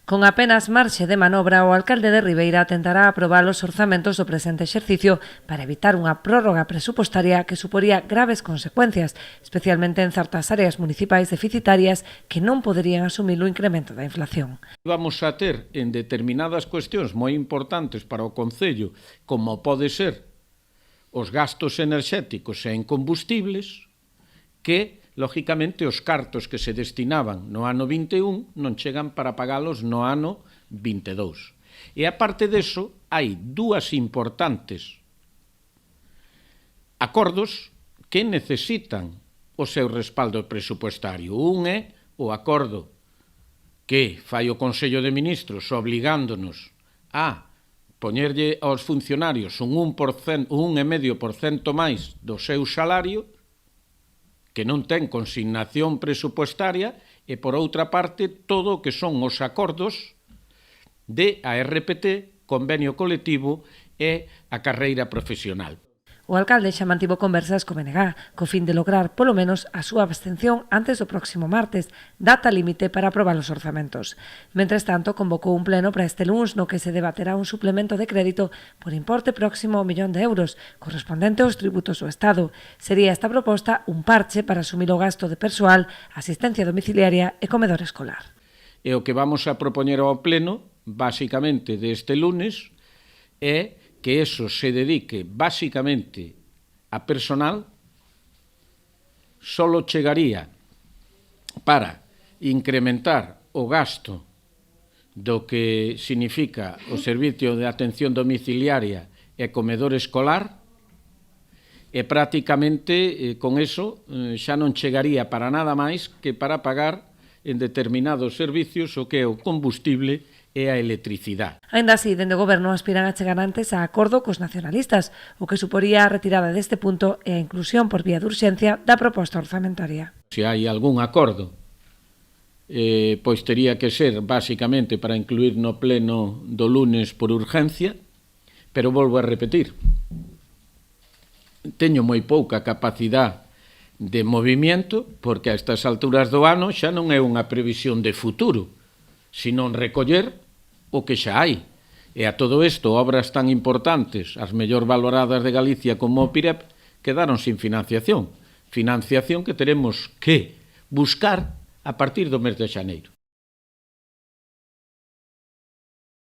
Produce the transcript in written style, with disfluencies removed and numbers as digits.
Con apenas marxe de manobra, o alcalde de Ribeira tentará aprobar os orzamentos do presente exercicio para evitar unha prórroga presupostaria que suporía graves consecuencias, especialmente en certas áreas municipais deficitarias que non poderían asumir o incremento da inflación. Vamos a ter en determinadas cuestións moi importantes para o Concello, como pode ser os gastos enerxéticos e en combustibles, que, lógicamente, os cartos que se destinaban no ano 21 non chegan para pagalos no ano 22. E, aparte deso, hai dúas importantes acordos que necesitan o seu respaldo presupuestario. Un é o acordo que fai o Consello de Ministros obligándonos a poñerlle aos funcionarios un 1,5% máis do seu salario, que non ten consignación presupuestaria, e, por outra parte, todo o que son os acordos de a RPT, convenio colectivo e a carreira profesional. O alcalde xa mantivo conversas co BNG, co fin de lograr, polo menos, a súa abstención antes do próximo martes, data límite para aprobar os orzamentos. Mentres tanto, convocou un pleno para este luns no que se debaterá un suplemento de crédito por importe próximo ao 1 millón de euros, correspondente aos tributos do Estado. Sería esta proposta un parche para asumir o gasto de persoal, asistencia domiciliaria e comedor escolar. E o que vamos a propoñer ao pleno, basicamente deste lunes, é que eso se dedique basicamente a personal, solo chegaría para incrementar o gasto do que significa o servicio de atención domiciliaria e comedor escolar, e prácticamente con eso xa non chegaría para nada máis que para pagar en determinados servicios o que é o combustible e a electricidade. Aínda así, dende o Goberno aspiran a chegar antes a acordo cos nacionalistas, o que suporía a retirada deste punto e a inclusión por vía de urxencia da proposta orzamentaria. Se hai algún acordo, pois tería que ser basicamente para incluir no pleno do lunes por urgencia, pero volvo a repetir, teño moi pouca capacidade de movimiento, porque a estas alturas do ano xa non é unha previsión de futuro, senón recoller o que xa hai. E a todo isto, obras tan importantes, as mellor valoradas de Galicia como o PIREP, quedaron sin financiación. Financiación que teremos que buscar a partir do mes de xaneiro.